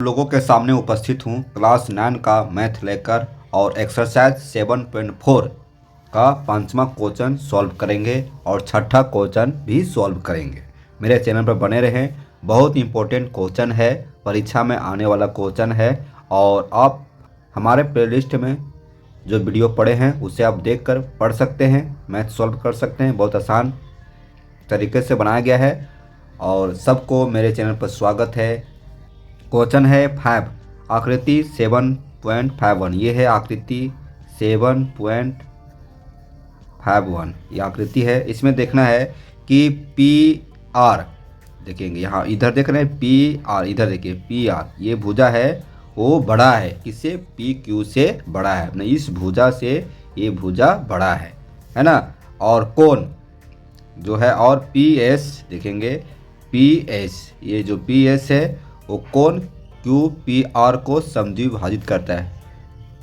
लोगों के सामने उपस्थित हूँ क्लास 9 का मैथ लेकर और एक्सरसाइज 7.4 का पांचवा क्वेश्चन सॉल्व करेंगे और छठा क्वेश्चन भी सॉल्व करेंगे। मेरे चैनल पर बने रहें। बहुत इंपॉर्टेंट क्वेश्चन है, परीक्षा में आने वाला क्वेश्चन है और आप हमारे प्लेलिस्ट में जो वीडियो पढ़े हैं उसे आप देखकर पढ़ सकते हैं, मैथ सॉल्व कर सकते हैं। बहुत आसान तरीके से बनाया गया है और सबको मेरे चैनल पर स्वागत है। क्वेश्चन है 5, आकृति 7.51। ये है आकृति 7.51, ये आकृति है। इसमें देखना है कि पी आर, देखेंगे यहाँ इधर देख रहे हैं पी आर, इधर देखिए पी आर, ये भुजा है वो बड़ा है किससे, पी क्यू से बड़ा है, अपने इस भुजा से ये भुजा बड़ा है ना। और कोण जो है, और पी एस देखेंगे, पी एस, ये जो पी एस है वो कोण क्यू पी आर को समद्विभाजित करता है।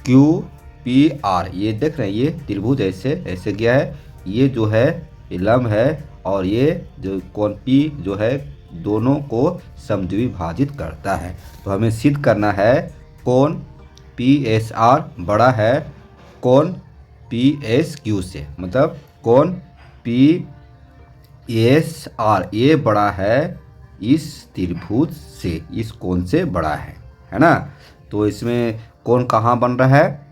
क्यू पी आर, ये देख रहे हैं ये त्रिभुज ऐसे ऐसे गया है, ये जो है ये लंब है और ये जो कोण पी जो है दोनों को समद्विभाजित करता है। तो हमें सिद्ध करना है कोण पी एस आर बड़ा है कोण पी एस क्यू से, मतलब कोण पी एस आर ये बड़ा है इस त्रिभुज से, इस कोण से बड़ा है ना। तो इसमें कोण कहाँ बन रहा है,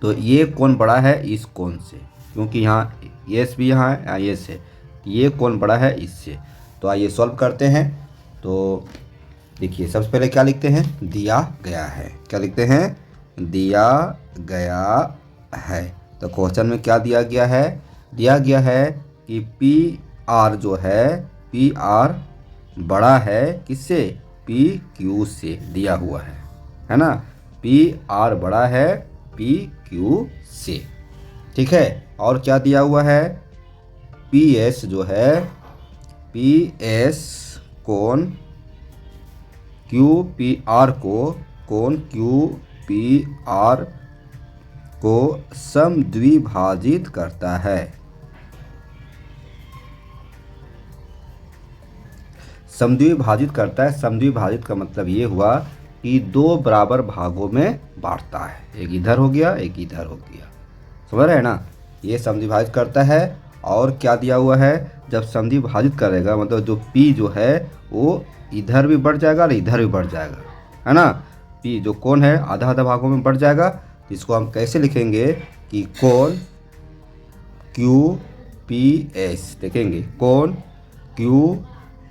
तो ये कोण बड़ा है इस कोण से, क्योंकि यहाँ एस भी यहाँ है, एस है, ये कोण बड़ा है इससे। तो आइए सॉल्व करते हैं। तो देखिए सबसे पहले क्या लिखते हैं, दिया गया है। क्या लिखते हैं, दिया गया है। तो क्वेश्चन में क्या दिया गया है, दिया गया है कि पी आर जो है, पी आर बड़ा है किससे, पी क्यू से दिया हुआ है ना। पी आर बड़ा है पी क्यू से, ठीक है। और क्या दिया हुआ है, पी एस जो है, पी एस कोण क्यू पी आर को, कोण क्यू पी आर को समद्विभाजित करता है। समद्विभाजित करता है, समद्विभाजित का मतलब ये हुआ कि दो बराबर भागों में बांटता है, एक इधर हो गया एक इधर हो गया, समझ रहे हैं ना। ये समद्विभाजित करता है। और क्या दिया हुआ है, जब समद्विभाजित करेगा मतलब जो P जो है वो इधर भी बढ़ जाएगा और इधर भी बढ़ जाएगा, है ना। P जो कोण है आधा आधा भागों में बढ़ जाएगा। इसको हम कैसे लिखेंगे कि कोण क्यू पी एस, देखेंगे कोण क्यू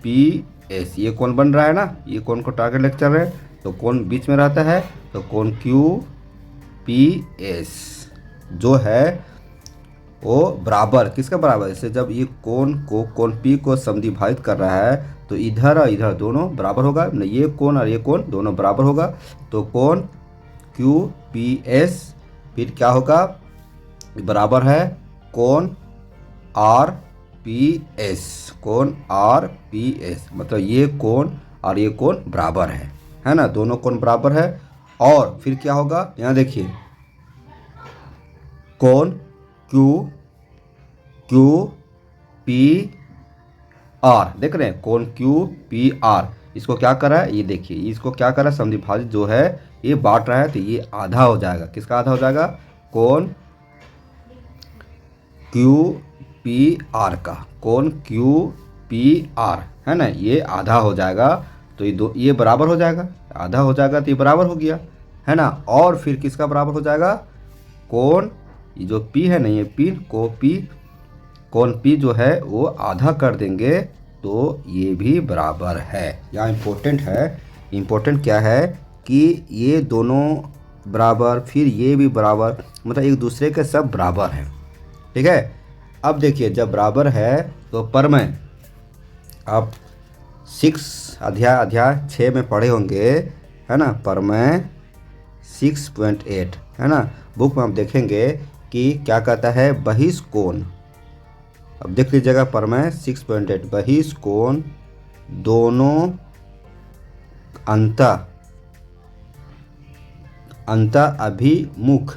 पी एस, ये कोण बन रहा है ना, ये कोण को टारगेट लेकर चल रहे हैं, तो कोण बीच में रहता है, तो कोण क्यू पी एस जो है वो बराबर किसका बराबर, जैसे जब ये कोण पी को समद्विभाजित कर रहा है तो इधर और इधर दोनों बराबर होगा, ये कोण और ये कोण दोनों बराबर होगा। तो कोण क्यू पी एस फिर क्या होगा, बराबर है कोण आर पी एस, कोण आर पी एस, मतलब ये कोण और ये कोण बराबर है ना, दोनों कोण बराबर है। और फिर क्या होगा, यहाँ देखिए कोण क्यू पी आर, देख रहे हैं कोण क्यू पी आर, इसको क्या कर रहा है, ये देखिए इसको क्या कर रहा है, समद्विभाजित जो है ये बांट रहा है, तो ये आधा हो जाएगा, किसका आधा हो जाएगा, कोण क्यू पी आर का, कोण क्यू पी आर है ना, ये आधा हो जाएगा। तो ये बराबर हो जाएगा, आधा हो जाएगा तो ये बराबर हो गया, है ना। और फिर किसका बराबर हो जाएगा, कोण ये जो P है ना, ये P को कोण P जो है वो आधा कर देंगे तो ये भी बराबर है। यहाँ इम्पोर्टेंट है, इम्पोर्टेंट क्या है कि ये दोनों बराबर, फिर ये भी बराबर, मतलब एक दूसरे के सब बराबर हैं, ठीक है। अब देखिए जब बराबर है तो परमेय, आप अध्याय 6 में पढ़े होंगे, है ना, परमेय 6.8 है ना। बुक में आप देखेंगे कि क्या कहता है, बहिष्कोण, अब देख लीजिएगा परमेय 6.8, बहिष्कोण दोनों अंत अभिमुख,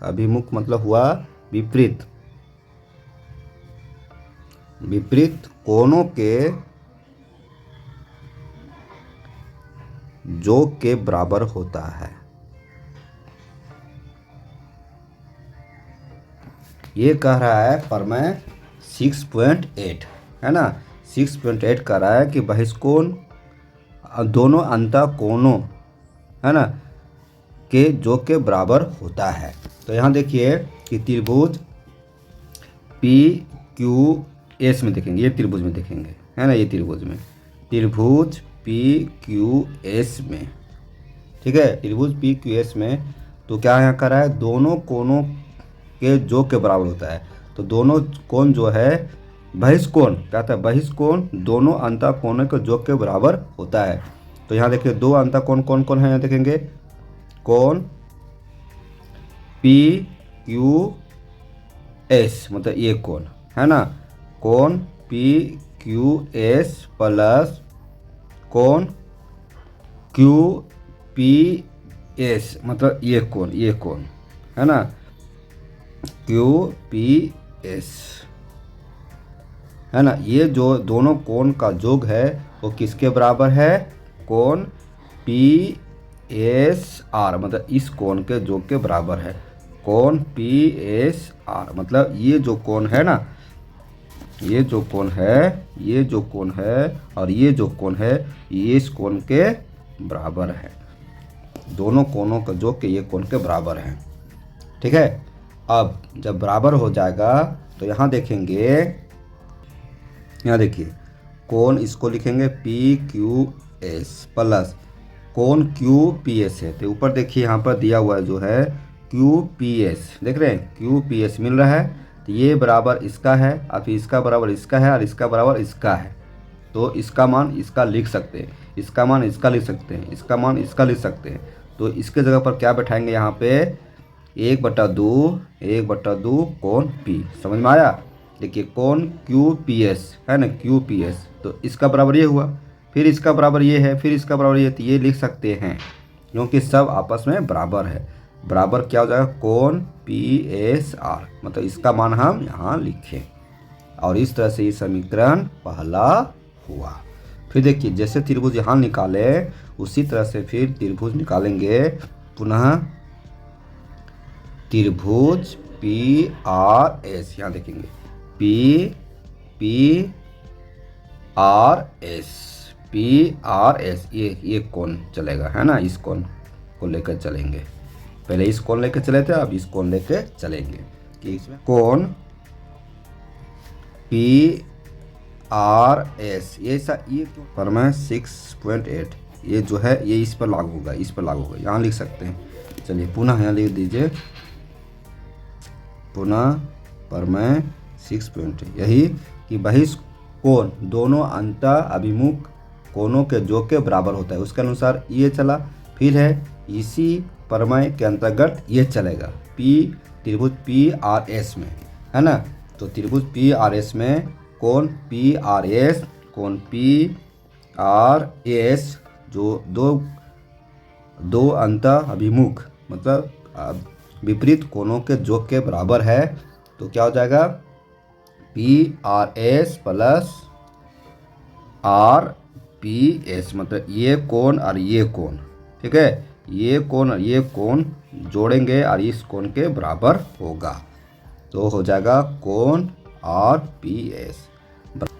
अभिमुख मतलब हुआ विपरीत, विपरीत कोणों के जोग के बराबर होता है। ये कह रहा है प्रमेय 6.8 है ना। 6.8 कह रहा है कि बहिष्कोण दोनों अंतःकोणों है ना के योग के बराबर होता है। तो यहाँ देखिए कि त्रिभुज पी क्यू एस में देखेंगे, ये त्रिभुज में देखेंगे है ना, ये त्रिभुज पी क्यू एस में, ठीक है, त्रिभुज पी क्यू एस में। तो क्या यहाँ कर रहा है, दोनों कोणों के योग के बराबर होता है। तो दोनों कोण जो है बहिष्कोण, क्या था, बहिष्कोण दोनों अंतःकोणों के योग के बराबर होता है। तो यहाँ देखिए दो अंतःकोण कौन कौन है, यहाँ देखेंगे कोण पी क्यू एस, मतलब ये कोण है ना, कोण पी क्यू एस प्लस कोण क्यू पी एस, मतलब ये कोण है ना, क्यू पी एस है ना। ये जो दोनों कोण का योग है वो किसके बराबर है, कोण पी एस आर, मतलब इस कोण के योग के बराबर है। कोण पी एस आर मतलब ये जो कोण है ना, ये जो कोण है और ये जो कोण है ये इस कोण के बराबर है। दोनों कोणों का योग के ये कोण के बराबर है, ठीक है। अब जब बराबर हो जाएगा तो यहाँ देखेंगे, यहाँ देखिए कोण इसको लिखेंगे पी क्यू एस प्लस कोण क्यू पी एस है। तो ऊपर देखिए यहाँ पर दिया हुआ है जो है क्यू पी एस, देख रहे हैं क्यू पी एस मिल रहा है। तो ये बराबर इसका है और फिर इसका बराबर इसका है और इसका बराबर इसका है। तो इसका मान इसका लिख सकते हैं, इसका मान इसका लिख सकते हैं, इसका मान इसका लिख सकते हैं। तो इसके जगह पर क्या बैठाएंगे, यहाँ पे 1/2 कोण पी, समझ में आया। देखिए कोण क्यू पी एस है ना, क्यू पी एस, तो इसका बराबर ये हुआ, फिर इसका बराबर ये है, फिर इसका बराबर ये, तो ये लिख सकते हैं क्योंकि सब आपस में बराबर है। बराबर क्या हो जाएगा, कोण पी एस आर, मतलब इसका मान हम यहाँ लिखें। और इस तरह से ये समीकरण पहला हुआ। फिर देखिए जैसे त्रिभुज यहाँ निकाले उसी तरह से फिर त्रिभुज निकालेंगे पुनः, त्रिभुज पी आर एस, यहाँ देखेंगे पी आर एस, ये कोण चलेगा है ना, इस कोण को लेकर चलेंगे। पहले इस कोण लेकर चले थे, अब इस कोण लेकर चलेंगे कि इसमें कोण पी आर एस, ये प्रमेय 6.8 ये जो है ये इस पर लागू होगा, यहाँ लिख सकते हैं। चलिए पुनः यहाँ लिख दीजिए, पुनः प्रमेय 6.8 यही कि बहिष्कोण दोनों अंतः अभिमुख कोणों के योग के बराबर होता है, उसके अनुसार ये चला। फिर है इसी प्रमेय के अंतर्गत ये चलेगा त्रिभुज पी आर एस में है ना। तो त्रिभुज पी आर एस में कोण पी आर एस जो दो अंतः अभिमुख मतलब विपरीत कोणों के योग के बराबर है। तो क्या हो जाएगा, P R S plus R P S, मतलब ये कोण और ये कोण, ठीक है, ये कोण और ये कोण जोड़ेंगे और इस कोण के बराबर होगा। तो हो जाएगा कोण आर पी एस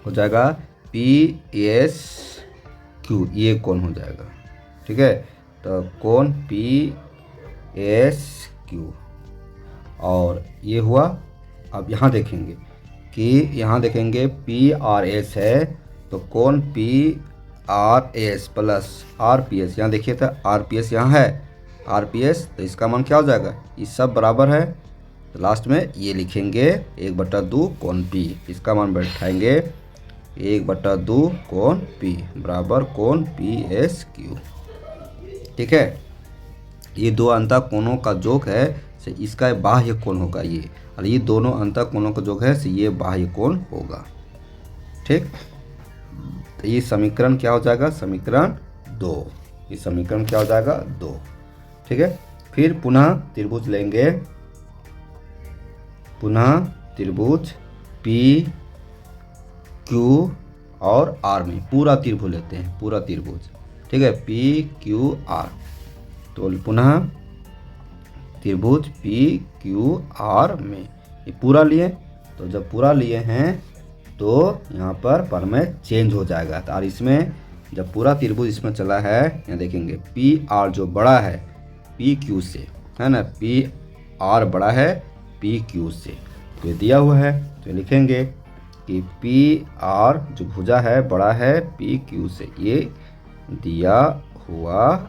हो जाएगा पी एस क्यू, ये कोण हो जाएगा, ठीक है। तो कोण पी एस क्यू और ये हुआ। अब यहाँ देखेंगे कि यहाँ देखेंगे पी आर एस है तो कोण P R S plus R P S, यहाँ देखिए तो आर पी एस यहाँ है, आर पी एस, तो इसका मान क्या हो जाएगा, ये सब बराबर है। तो लास्ट में ये लिखेंगे 1/2 कोण पी, इसका मान बैठाएंगे 1/2 कोण पी बराबर कोण पी एस क्यू, ठीक है। ये दो अंतः कोणों का योग है से इसका बाह्य कोण होगा ये, और ये दोनों अंतः कोणों का योग है से ये बाह्य कोण होगा, ठीक। तो ये समीकरण क्या हो जाएगा, समीकरण 2, ये समीकरण क्या हो जाएगा 2, ठीक है। फिर पुनः त्रिभुज लेंगे, पुनः त्रिभुज पी क्यू और आर में पूरा त्रिभुज लेते हैं, पूरा त्रिभुज ठीक है, पी क्यू आर। तो पुनः त्रिभुज पी क्यू आर में ये पूरा लिए, तो जब पूरा लिए हैं तो यहाँ पर प्रमेय चेंज हो जाएगा। और इसमें जब पूरा त्रिभुज इसमें चला है, यहाँ देखेंगे पी आर जो बड़ा है पी क्यू से, है ना, पी आर बड़ा है पी क्यू से, तो ये दिया हुआ है। तो लिखेंगे कि पी आर जो भुजा है बड़ा है पी क्यू से, ये दिया हुआ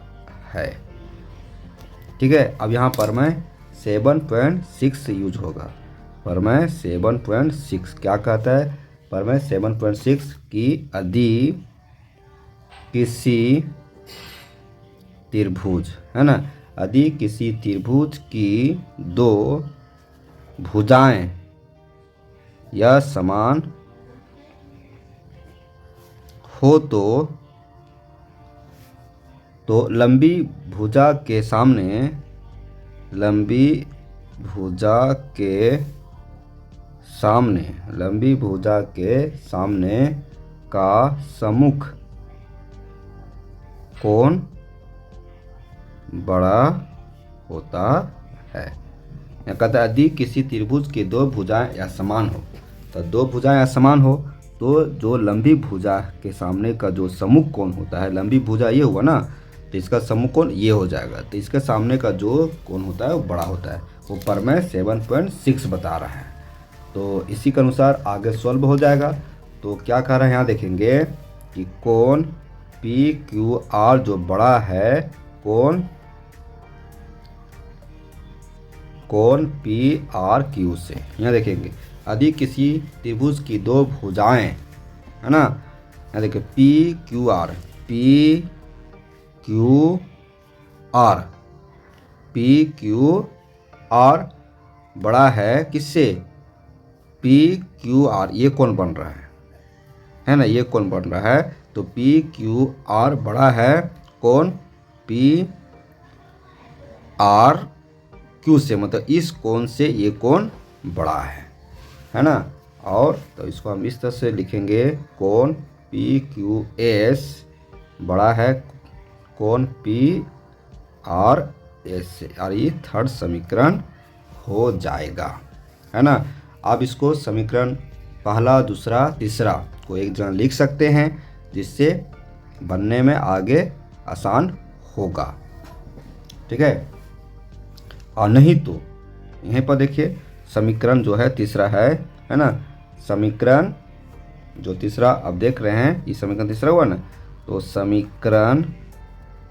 है। ठीक है, अब यहाँ पर मैं 7.6 यूज होगा। पर मैं 7.6 क्या कहता है, पर मैं 7.6 की यदि किसी त्रिभुज, है ना, यदि किसी त्रिभुज की दो भुजाएं या समान हो तो लंबी भुजा के सामने, लंबी भुजा के सामने का सम्मुख कोण बड़ा होता है। यह कहता है यदि किसी त्रिभुज की दो भुजाएं या समान हो, तो दो भुजाएं या समान हो तो जो लंबी भुजा के सामने का जो सम्मुख कोण होता है, लंबी भुजा ये हुआ ना, तो इसका सम्मुख कोण ये हो जाएगा, तो इसके सामने का जो कोण होता है वो बड़ा होता है। वो प्रमेय 7.6 बता रहा है। तो इसी के अनुसार आगे सॉल्व हो जाएगा। तो क्या कह रहा है, यहाँ देखेंगे कि कोण पी क्यू आर जो बड़ा है कोण पी आर क्यू से। यहाँ देखेंगे यदि किसी त्रिभुज की दो भुजाएं, है ना, यहाँ देखिए P Q R, P Q R बड़ा है किससे, पी क्यू आर, ये कौन बन रहा है ना, ये कौन बन रहा है, तो पी क्यू आर बड़ा है कौन, पी आर क्यू से, मतलब इस कोण से ये कोण बड़ा है ना। और तो इसको हम इस तरह से लिखेंगे, कोण पी क्यू एस बड़ा है कोण पी आर एस से, और ये थर्ड समीकरण हो जाएगा, है ना। आप इसको समीकरण पहला, दूसरा, तीसरा को एक जगह लिख सकते हैं, जिससे बनने में आगे आसान होगा। ठीक है, और नहीं तो यहीं पर देखिए समीकरण जो है तीसरा है ना, समीकरण जो तीसरा अब देख रहे हैं, ये समीकरण तीसरा हुआ ना, तो समीकरण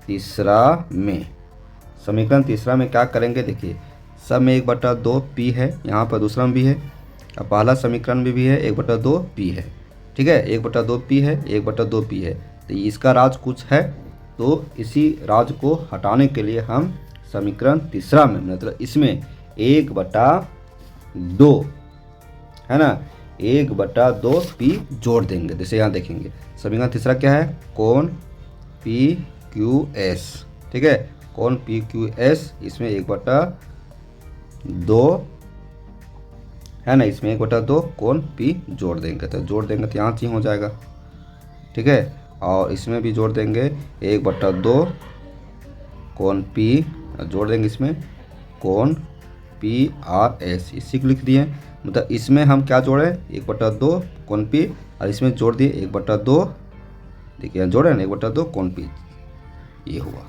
तीसरा में क्या करेंगे, देखिए सब में 1/2 पी है, यहाँ पर दूसरा में भी है, अब पहला समीकरण में भी है 1/2 पी है। ठीक है, 1/2 पी है, 1/2 पी है, तो इसका राज कुछ है, तो इसी राज को हटाने के लिए हम समीकरण तीसरा में, मतलब इसमें 1/2, है ना, 1/2 पी जोड़ देंगे। जैसे यहाँ देखेंगे समीकरण तीसरा क्या है, कोण पी क्यू एस। ठीक है, कोण पी क्यू एस, इसमें 1/2 है ना, इसमें 1/2 कोण पी जोड़ देंगे, तो जोड़ देंगे तो यहाँ चीज हो जाएगा। ठीक है, और इसमें भी जोड़ देंगे 1/2 कोण पी, जोड़ देंगे इसमें कोण पी आर एस, इसी को लिख दिए। मतलब इसमें हम क्या जोड़े, 1/2 कोण पी, और इसमें जोड़ दिए 1/2, देखिए जोड़े ना 1/2 कोण पी, ये हुआ।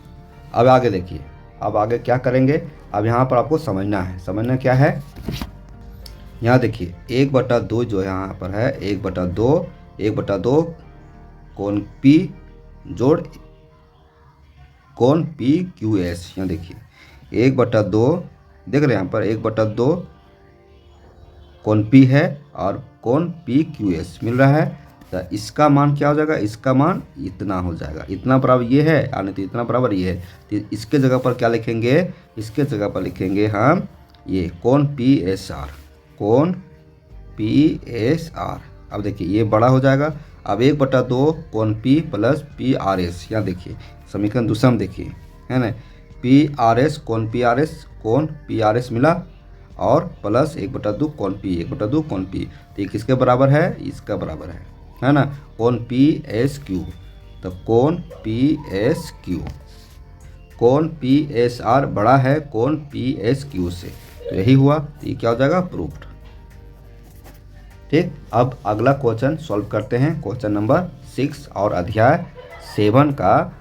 अब आगे देखिए, अब आगे क्या करेंगे, अब यहाँ पर आपको समझना क्या है, यहाँ देखिए 1/2 जो यहाँ पर है 1/2 कोण पी जोड़ कोण पी क्यू एस। यहाँ देखिए 1/2 देख रहे हैं, यहाँ पर 1/2 कोण पी है और कोण पी क्यू एस मिल रहा है, तो इसका मान क्या हो जाएगा, इसका मान इतना हो जाएगा, इतना बराबर ये है और नहीं तो इतना बराबर ये है, तो इसके जगह पर क्या लिखेंगे, इसके जगह पर लिखेंगे हम ये कोण पी एस आर, कोण पी एस आर। अब देखिए ये बड़ा हो जाएगा, अब 1/2 कोण P plus P R S, यहाँ देखिए समीकरण दूसरा में देखिए, है ना, पी आर एस कोण पी आर एस मिला, और प्लस 1/2 कोण पी, 1/2 कोण पी, तो ये किसके बराबर है, इसका बराबर है ना, कोण पी एस क्यू। तो कोण PSQ, कोण PSR बड़ा है कोण PSQ से, तो यही हुआ, ये क्या हो जाएगा, प्रूफ्ड। ठीक, अब अगला क्वेश्चन सॉल्व करते हैं, क्वेश्चन नंबर 6 और अध्याय 7 का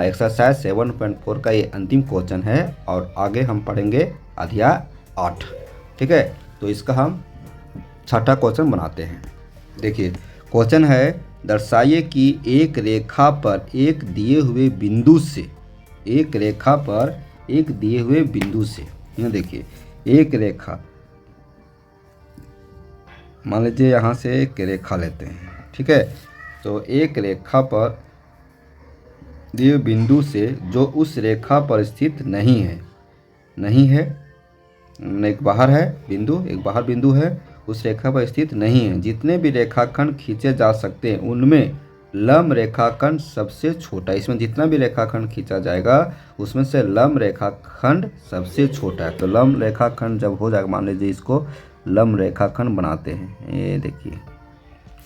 एक्सरसाइज 7.4 का ये अंतिम क्वेश्चन है, और आगे हम पढ़ेंगे अध्याय 8। ठीक है, तो इसका हम छठा क्वेश्चन बनाते हैं। देखिए क्वेश्चन है, दर्शाइए कि एक रेखा पर एक दिए हुए बिंदु से, एक रेखा पर एक दिए हुए बिंदु से, यहाँ देखिए एक रेखा, मान लीजिए यहाँ से एक रेखा लेते हैं। ठीक है, तो एक रेखा पर दिए बिंदु से जो उस रेखा पर स्थित नहीं है, एक बाहर है बिंदु, एक बाहर बिंदु है, उस रेखा पर स्थित नहीं है, जितने भी रेखाखंड खींचे जा सकते हैं उनमें लंब रेखाखंड सबसे छोटा, इसमें जितना भी रेखाखंड खींचा जाएगा उसमें से लंब रेखाखंड सबसे छोटा है। तो लंब रेखाखंड जब हो जाएगा, मान लीजिए इसको लंब रेखाखंड बनाते हैं, ये देखिए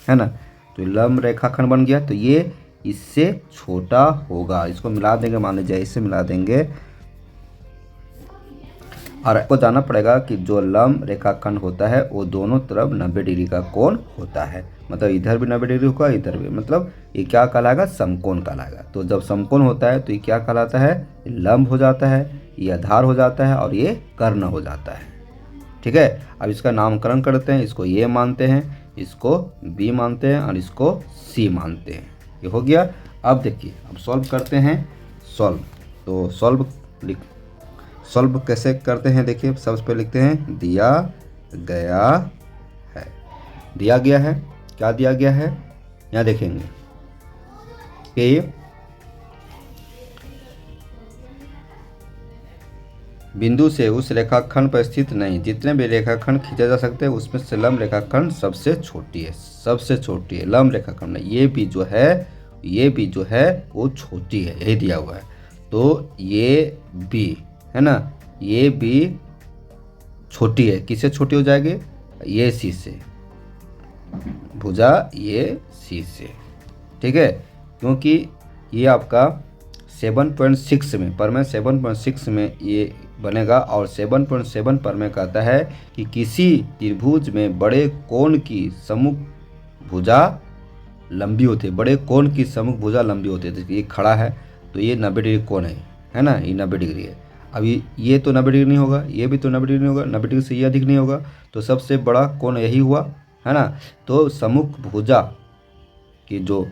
है ना, तो लंब रेखाखंड बन गया, तो ये इससे छोटा होगा, इसको मिला देंगे, मान लीजिए इससे मिला देंगे, और आपको जानना पड़ेगा कि जो लंब रेखाखंड होता है वो दोनों तरफ 90 डिग्री का कोण होता है, मतलब इधर भी 90 डिग्री होगा, इधर भी, मतलब ये क्या कहलाएगा, समकोण कहलाएगा। तो जब समकोण होता है तो ये क्या कहलाता है, लंब हो जाता है, ये आधार हो जाता है, और ये कर्ण हो जाता है। ठीक है, अब इसका नामकरण करते हैं, इसको ए मानते हैं, इसको बी मानते हैं, और इसको सी मानते हैं। ये हो गया। अब देखिए, अब सॉल्व करते हैं, तो सॉल्व कैसे करते हैं, देखिए सबसे पहले लिखते हैं दिया गया है, दिया गया है, क्या दिया गया है, यहाँ देखेंगे कि बिंदु से उस रेखाखंड पर स्थित नहीं, जितने भी रेखाखंड खींचे जा सकते हैं उसमें से लंब रेखाखंड सबसे छोटी है, सबसे छोटी है लंब रेखाखंड, ये भी जो है वो छोटी है, यही दिया हुआ है। तो ये भी है ना, ये भी छोटी है, किससे छोटी हो जाएगी, ये सी से, भुजा ये सी से। ठीक है, क्योंकि ये आपका 7.6 में, प्रमेय 7.6 में ये बनेगा, और 7.7 प्रमेय कहता है कि किसी त्रिभुज में बड़े कोण की सम्मुख भुजा लंबी होती है, बड़े कोण की सम्मुख भुजा लंबी होती है। तो ये खड़ा है तो ये 90 डिग्री कोण है ना, ये 90 डिग्री है। अभी ये तो 90 डिग्री नहीं होगा, ये भी तो 90 डिग्री नहीं होगा, 90 डिग्री से ये अधिक नहीं होगा, तो सबसे बड़ा कोण यही हुआ है ना। तो सम्मुख भुजा की जो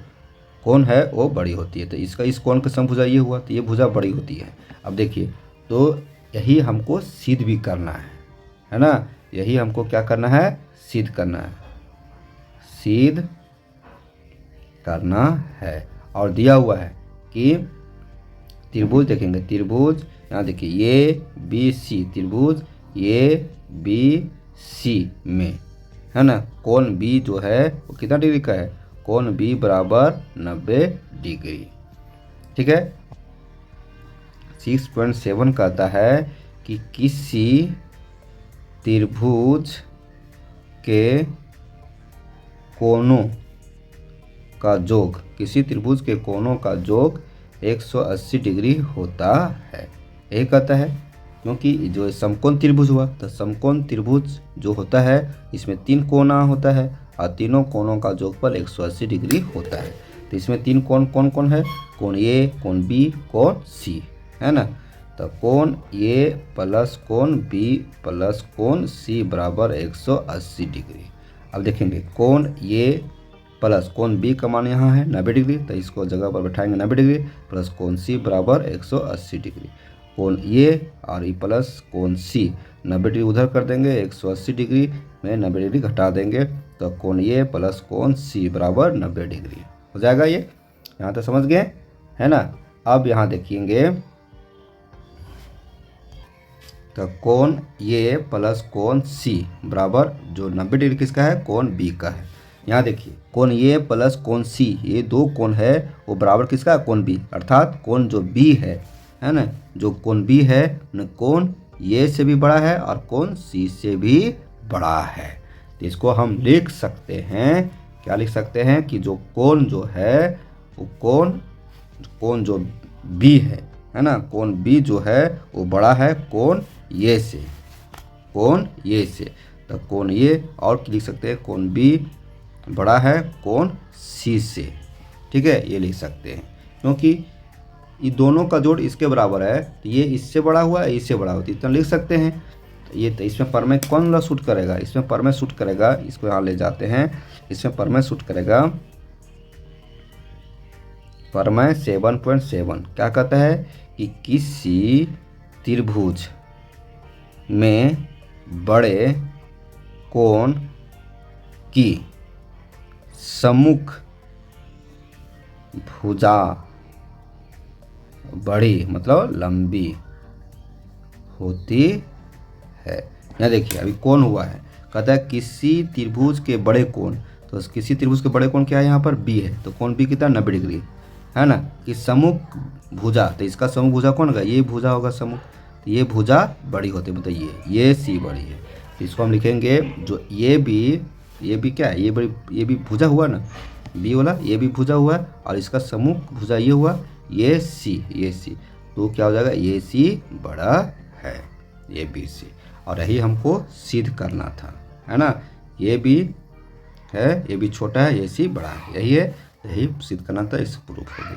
कोण है वो बड़ी होती है, तो इसका इस कोण का सम्मुख भुजा ये हुआ, तो ये भुजा बड़ी होती है। अब देखिए, तो यही हमको सिद्ध भी करना है ना, यही हमको क्या करना है, सिद्ध करना है, सिद्ध करना है। और दिया हुआ है कि त्रिभुज, देखेंगे त्रिभुज, यहाँ देखिए ये BC त्रिभुज, ये BC में है ना, कोण B जो है वो कितना डिग्री का है, कोण B बराबर 90 डिग्री। ठीक है, 6.7 कहता है कि किसी त्रिभुज के कोणों का योग, किसी त्रिभुज के कोणों का योग 180 डिग्री होता है, यही कहता है। क्योंकि जो समकोण त्रिभुज हुआ, तो समकोण त्रिभुज जो होता है इसमें 3 कोना होता है, और तीनों कोणों का योगफल 180 डिग्री होता है। तो इसमें 3 कोण कौन कौन है, कोण A, कोण B, कोण C है ना। तो कोण A प्लस कोण B प्लस कोण C बराबर 180 डिग्री। अब देखेंगे कोण A प्लस कोण B का मान यहाँ है 90 डिग्री, तो इसको जगह पर बैठाएंगे 90 डिग्री, प्लस कोण C बराबर 180 डिग्री। कोण A और E प्लस कोण C 90 डिग्री उधर कर देंगे, 180 डिग्री में 90 डिग्री घटा देंगे, तो कोण A प्लस कोण C बराबर 90 डिग्री हो जाएगा। ये यहाँ तो समझ गए है ना। अब यहाँ देखेंगे तो कोण A प्लस कोण C बराबर जो 90 डिग्री किसका है, कोण B का है। यहाँ देखिए कोण A प्लस कोण C, ये 2 कोण है वो बराबर किसका है, कोण B, अर्थात कोण जो B है ना, जो कोण B है न कोण A से भी बड़ा है और कोण C से भी बड़ा है। तो इसको हम लिख सकते हैं, क्या लिख सकते हैं कि जो कोण जो है वो कोण कोण जो बी है ना, कोण बी जो है वो बड़ा है कोण ये से, कोण ये से। तो कोण ये और लिख सकते हैं कोण बी बड़ा है कोण सी से, ठीक है, ये लिख सकते हैं। क्योंकि ये दोनों का जोड़ इसके बराबर है, तो ये इससे बड़ा हुआ है इससे बड़ा हुआ, तो इतना लिख सकते हैं। तो ये तो इसमें पर में कौन वाला शूट करेगा, इसमें पर में शूट करेगा, इसको यहाँ ले जाते हैं, इसमें पर में शूट करेगा पर में 7.7। क्या कहता है कि किसी त्रिभुज में बड़े कोण की सम्मुख भुजा बड़ी मतलब लंबी होती है। यहाँ देखिए अभी कोण हुआ है, कहता है किसी त्रिभुज के बड़े कोण, तो किसी त्रिभुज के बड़े कोण क्या है, यहाँ पर बी है, तो कोण बी कितना 90 डिग्री है ना। कि सम्मुख भुजा, तो इसका सम्मुख भुजा कौन होगा, ये भुजा होगा सम्मुख, तो ये भुजा बड़ी होती है, मतलब ये सी बड़ी है। तो इसको हम लिखेंगे जो ये भी क्या है, ये भी भुजा हुआ ना, बी वाला ये भी भुजा हुआ है, और इसका सम्मुख भुजा ये हुआ ये सी, तो क्या हो जाएगा ये सी बड़ा है ये बी सी। और यही हमको सिद्ध करना था, है ना। ये भी है, ये भी छोटा है, ये सी बड़ा है, यही है, यही सिद्ध करना था, इससे प्रूफ हो गया।